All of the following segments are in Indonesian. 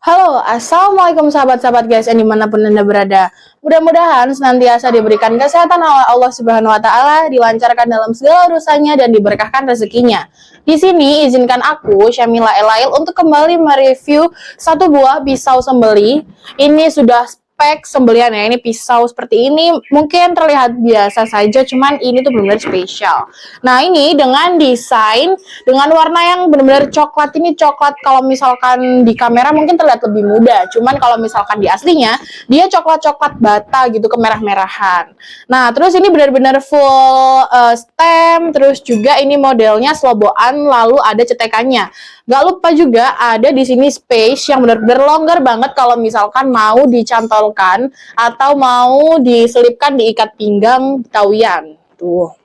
Halo, Assalamualaikum sahabat-sahabat guys, yang dimanapun Anda berada. Mudah-mudahan senantiasa diberikan kesehatan oleh Allah Subhanahu wa Ta'ala, dilancarkan dalam segala urusannya, dan diberkahkan rezekinya. Di sini, izinkan aku, Syamila Elail, untuk kembali mereview satu buah pisau sembeli. Ini sudah spek sembelian ya, ini pisau seperti ini mungkin terlihat biasa saja, cuman ini tuh benar-benar spesial. Nah, ini dengan desain, dengan warna yang benar-benar coklat. Ini coklat kalau misalkan di kamera mungkin terlihat lebih muda, cuman kalau misalkan di aslinya dia coklat-coklat bata gitu, kemerah-merahan. Nah, terus ini benar-benar full stem, terus juga ini modelnya sloboan, lalu ada cetekannya. Gak lupa juga ada di sini space yang benar-benar longgar banget kalau misalkan mau dicantolkan atau mau diselipkan di ikat pinggang Betawian. Tuh.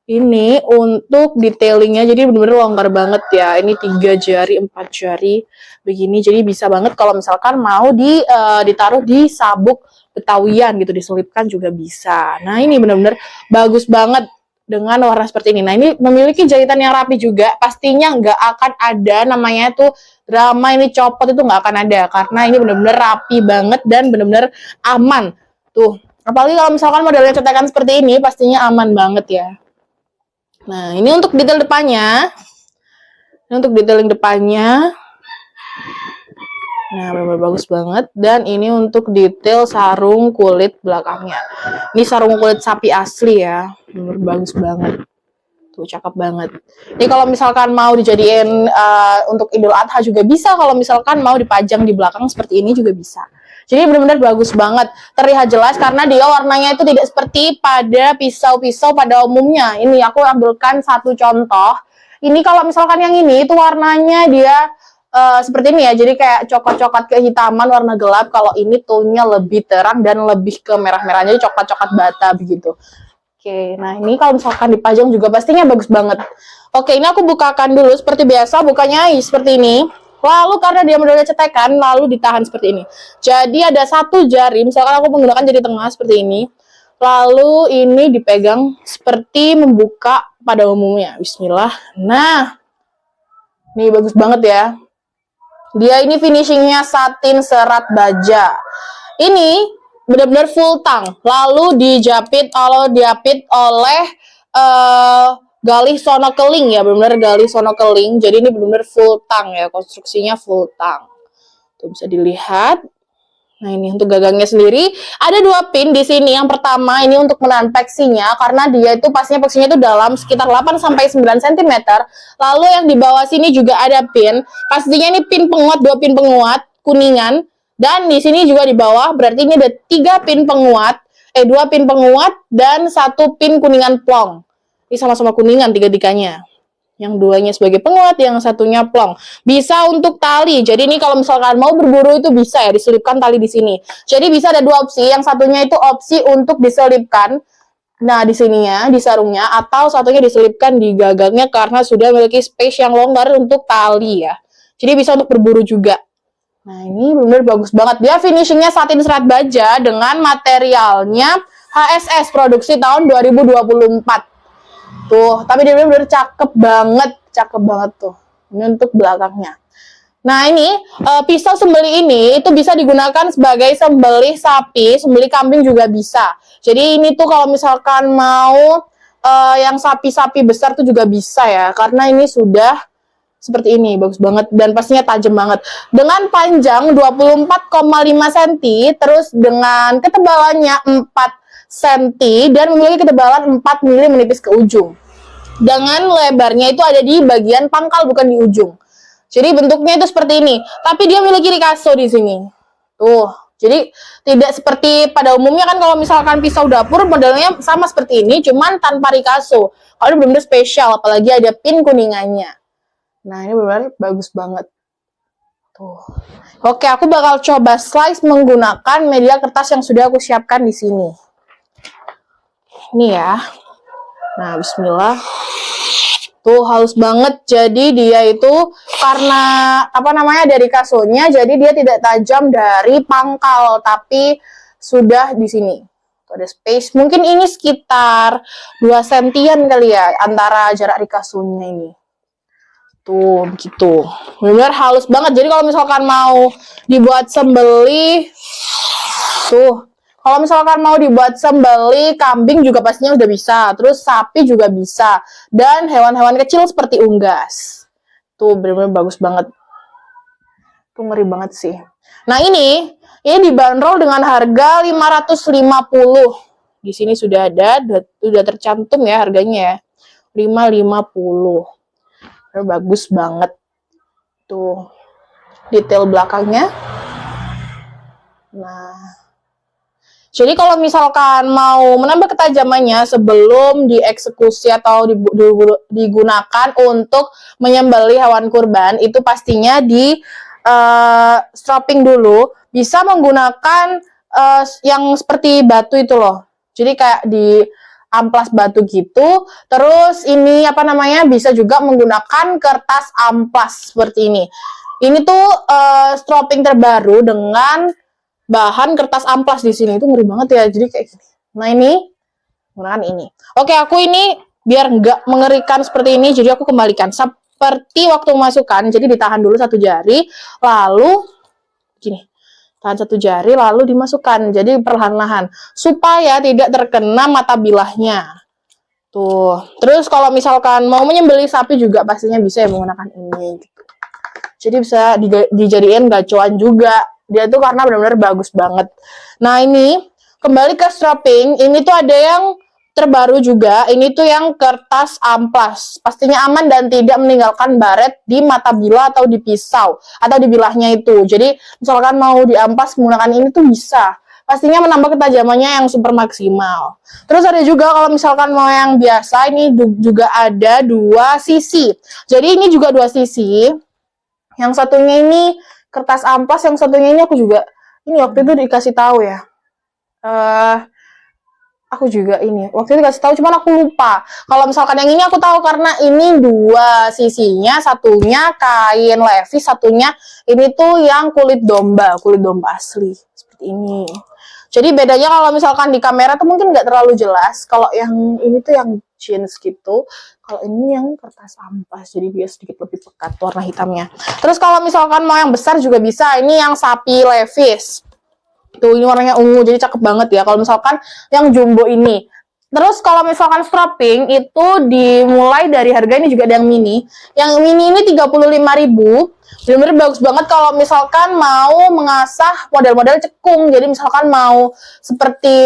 Ini untuk detailingnya jadi benar-benar longgar banget ya. Ini 3 jari, 4 jari begini. Jadi bisa banget kalau misalkan mau ditaruh di sabuk Betawian gitu, diselipkan juga bisa. Nah, ini benar-benar bagus banget dengan warna seperti ini. Nah, ini memiliki jahitan yang rapi juga. Pastinya nggak akan ada namanya tuh drama ini copot, itu nggak akan ada. Karena ini benar-benar rapi banget dan benar-benar aman. Tuh, apalagi kalau misalkan modelnya cetekan seperti ini, pastinya aman banget ya. Nah, ini untuk detail depannya. Ini untuk detailing depannya. Nah, benar-benar bagus banget. Dan ini untuk detail sarung kulit belakangnya. Ini sarung kulit sapi asli ya. Benar-benar bagus banget. Tuh, cakep banget. Ini kalau misalkan mau dijadiin untuk Idul Adha juga bisa. Kalau misalkan mau dipajang di belakang seperti ini juga bisa. Jadi benar-benar bagus banget. Terlihat jelas karena dia warnanya itu tidak seperti pada pisau-pisau pada umumnya. Ini aku ambilkan satu contoh. Ini kalau misalkan yang ini itu warnanya dia seperti ini ya. Jadi kayak coklat-coklat kehitaman warna gelap. Kalau ini tone-nya lebih terang dan lebih ke merah-merah. Jadi coklat-coklat bata begitu. Oke, nah ini kalau misalkan dipajang juga pastinya bagus banget. Oke, ini aku bukakan dulu seperti biasa. Bukanya seperti ini. Lalu karena dia modelnya cetekan, lalu ditahan seperti ini. Jadi ada satu jari, misalkan aku menggunakan jari tengah seperti ini. Lalu ini dipegang seperti membuka pada umumnya. Bismillah. Nah, ini bagus banget ya. Dia ini finishingnya satin serat baja. Ini benar-benar full tang. Lalu diapit oleh galih sono keling ya, benar-benar galih sono keling. Jadi ini benar-benar full tang ya, konstruksinya full tang. Tuh bisa dilihat. Nah, ini untuk gagangnya sendiri ada 2 pin di sini. Yang pertama ini untuk menahan peksinya karena dia itu pastinya peksinya itu dalam sekitar 8 sampai 9 cm. Lalu yang di bawah sini juga ada pin. Pastinya ini pin penguat, 2 pin penguat kuningan. Dan di sini juga di bawah berarti ini ada 3 pin penguat, 2 pin penguat dan 1 pin kuningan plong. Ini sama-sama kuningan tiga-tiganya. Yang duanya sebagai penguat, yang satunya plong. Bisa untuk tali. Jadi ini kalau misalkan mau berburu itu bisa ya diselipkan tali di sini. Jadi bisa ada 2 opsi. Yang satunya itu opsi untuk diselipkan. Nah, di sininya, di sarungnya, atau satunya diselipkan di gagangnya karena sudah memiliki space yang longgar untuk tali ya. Jadi bisa untuk berburu juga. Nah, ini benar-benar bagus banget. Dia finishingnya satin serat baja dengan materialnya HSS produksi tahun 2024. Tuh, tapi dia benar-benar cakep banget tuh. Ini untuk belakangnya. Nah, ini pisau sembeli ini itu bisa digunakan sebagai sembelih sapi, sembelih kambing juga bisa. Jadi ini tuh kalau misalkan mau yang sapi-sapi besar tuh juga bisa ya, karena ini sudah seperti ini, bagus banget dan pastinya tajam banget. Dengan panjang 24,5 cm, terus dengan ketebalannya 4 cm dan memiliki ketebalan 4 mm menipis ke ujung. Dengan lebarnya itu ada di bagian pangkal bukan di ujung. Jadi bentuknya itu seperti ini. Tapi dia memiliki rikaso di sini. Tuh. Jadi tidak seperti pada umumnya kan kalau misalkan pisau dapur modelnya sama seperti ini, cuman tanpa rikaso. Kalau ini benar-benar spesial, apalagi ada pin kuningannya. Nah, ini benar-benar bagus banget. Tuh. Oke, aku bakal coba slice menggunakan media kertas yang sudah aku siapkan di sini. Ini ya. Nah, bismillah. Tuh, halus banget. Jadi dia itu karena apa namanya dari kasonya, jadi dia tidak tajam dari pangkal, tapi sudah di sini. Tuh, ada space. Mungkin ini sekitar 2 sentian kali ya antara jarak rikasonya ini. Tuh, begitu. Benar halus banget. Jadi kalau misalkan mau dibuat sembelih, tuh. Kalau misalkan mau dibuat sembelih, kambing juga pastinya udah bisa. Terus sapi juga bisa. Dan hewan-hewan kecil seperti unggas. Tuh, benar-benar bagus banget. Tuh, ngeri banget sih. Nah, ini dibanderol dengan harga 550. Di sini sudah ada, sudah tercantum ya harganya ya. 550. Bagus banget. Tuh, detail belakangnya. Nah, jadi kalau misalkan mau menambah ketajamannya sebelum dieksekusi atau digunakan untuk menyembelih hewan kurban, itu pastinya di stropping dulu. Bisa menggunakan yang seperti batu itu loh. Jadi kayak di amplas batu gitu. Terus ini apa namanya, bisa juga menggunakan kertas amplas seperti ini. Ini tuh stropping terbaru dengan bahan kertas amplas di sini. Itu ngeri banget ya. Jadi kayak gini. Nah, ini menggunakan ini. Oke, aku ini biar nggak mengerikan seperti ini, jadi aku kembalikan seperti waktu memasukkan. Jadi ditahan dulu satu jari, lalu gini. Tahan satu jari lalu dimasukkan. Jadi perlahan-lahan supaya tidak terkena mata bilahnya. Tuh. Terus kalau misalkan mau menyembelih sapi juga pastinya bisa ya menggunakan ini gitu. Jadi bisa dijadiin gacoan juga. Dia tuh karena benar-benar bagus banget. Nah, ini kembali ke stropping. Ini tuh ada yang terbaru juga. Ini tuh yang kertas amplas. Pastinya aman dan tidak meninggalkan baret di mata bilah atau di pisau atau di bilahnya itu. Jadi misalkan mau diamplas menggunakan ini tuh bisa. Pastinya menambah ketajamannya yang super maksimal. Terus ada juga kalau misalkan mau yang biasa, ini juga ada 2 sisi. Jadi ini juga 2 sisi. Yang satunya ini kertas amplas, yang satunya ini aku juga ini waktu itu dikasih tahu ya. Aku juga ini waktu itu dikasih tahu, cuman aku lupa. Kalau misalkan yang ini aku tahu karena ini 2 sisinya, satunya kain levis, satunya ini tuh yang kulit domba asli seperti ini. Jadi bedanya kalau misalkan di kamera tuh mungkin nggak terlalu jelas. Kalau yang ini tuh yang jeans gitu. Kalau ini yang kertas amplas, jadi dia sedikit lebih pekat warna hitamnya. Terus kalau misalkan mau yang besar juga bisa. Ini yang sapi levis. Tuh, ini warnanya ungu, jadi cakep banget ya. Kalau misalkan yang jumbo ini. Terus kalau misalkan stropping itu dimulai dari harga ini juga ada yang mini. Yang mini ini 35.000. Bener-bener bagus banget kalau misalkan mau mengasah model-model cekung. Jadi misalkan mau seperti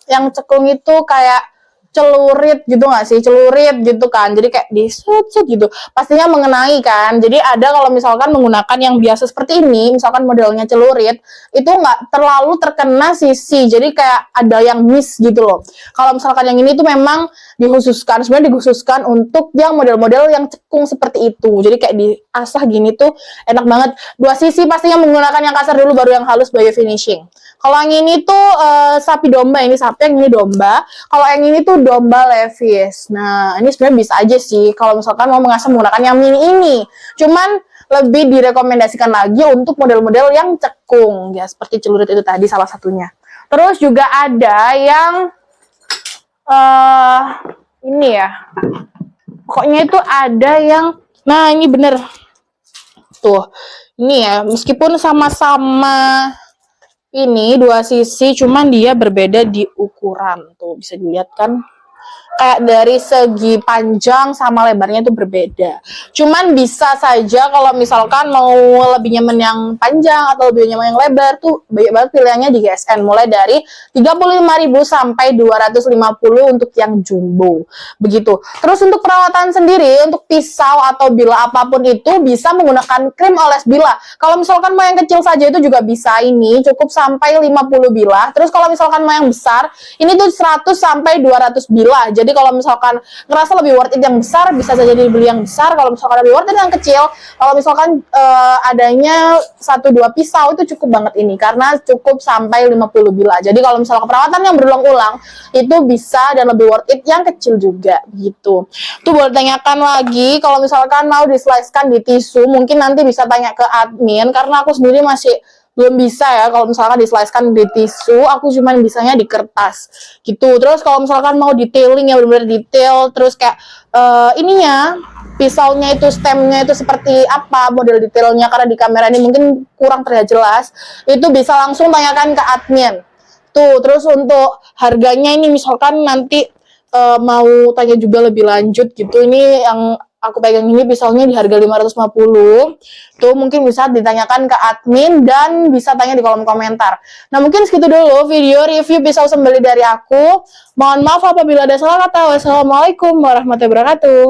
yang cekung itu kayak celurit gitu nggak sih? Celurit gitu kan. Jadi kayak disut-sut gitu. Pastinya mengenai kan. Jadi ada kalau misalkan menggunakan yang biasa seperti ini, misalkan modelnya celurit, itu nggak terlalu terkena sisi. Jadi kayak ada yang miss gitu loh. Kalau misalkan yang ini tuh memang sebenarnya dikhususkan untuk yang model-model yang cekung seperti itu. Jadi kayak diasah gini tuh enak banget. 2 sisi pastinya menggunakan yang kasar dulu baru yang halus sebagai finishing. Kalau yang ini tuh sapi domba, ini sapi, yang ini domba. Kalau yang ini tuh domba levis. Nah, ini sebenarnya bisa aja sih kalau misalkan mau mengasah menggunakan yang mini ini. Cuman lebih direkomendasikan lagi untuk model-model yang cekung, ya seperti celurit itu tadi salah satunya. Terus juga ada yang ini ya. Pokoknya itu ada yang, nah ini bener. Tuh, ini ya, meskipun sama-sama ini 2 sisi, cuman dia berbeda di ukuran. Tuh, bisa dilihat kan? Kayak dari segi panjang sama lebarnya itu berbeda. Cuman bisa saja kalau misalkan mau lebih nyaman yang panjang atau lebih nyaman yang lebar tuh banyak banget pilihannya di GSN. Mulai dari 35.000 sampai 250 untuk yang jumbo. Begitu. Terus untuk perawatan sendiri, untuk pisau atau bilah apapun itu bisa menggunakan krim oles bilah. Kalau misalkan mau yang kecil saja itu juga bisa, ini cukup sampai 50 bilah. Terus kalau misalkan mau yang besar, ini tuh 100 sampai 200 bilah. Jadi kalau misalkan ngerasa lebih worth it yang besar, bisa saja dibeli yang besar. Kalau misalkan lebih worth it yang kecil, kalau misalkan adanya 1-2 pisau itu cukup banget ini, karena cukup sampai 50 bilah. Jadi kalau misalkan perawatan yang berulang-ulang itu bisa dan lebih worth it yang kecil juga gitu. Tuh boleh tanyakan lagi kalau misalkan mau di-slice-kan di tisu, mungkin nanti bisa tanya ke admin, karena aku sendiri masih belum bisa ya kalau misalkan di-slice-kan di tisu, aku cuman bisanya di kertas gitu. Terus kalau misalkan mau detailing ya benar-benar detail, terus kayak ininya pisaunya itu, stemnya itu seperti apa, model detailnya, karena di kamera ini mungkin kurang terlihat jelas, itu bisa langsung tanyakan ke admin. Tuh, terus untuk harganya ini misalkan nanti mau tanya juga lebih lanjut gitu, ini yang aku pegang ini pisaunya di harga 550. Tuh mungkin bisa ditanyakan ke admin dan bisa tanya di kolom komentar. Nah, mungkin segitu dulu video review pisau sembeli dari aku. Mohon maaf apabila ada salah kata. Wassalamualaikum warahmatullahi wabarakatuh.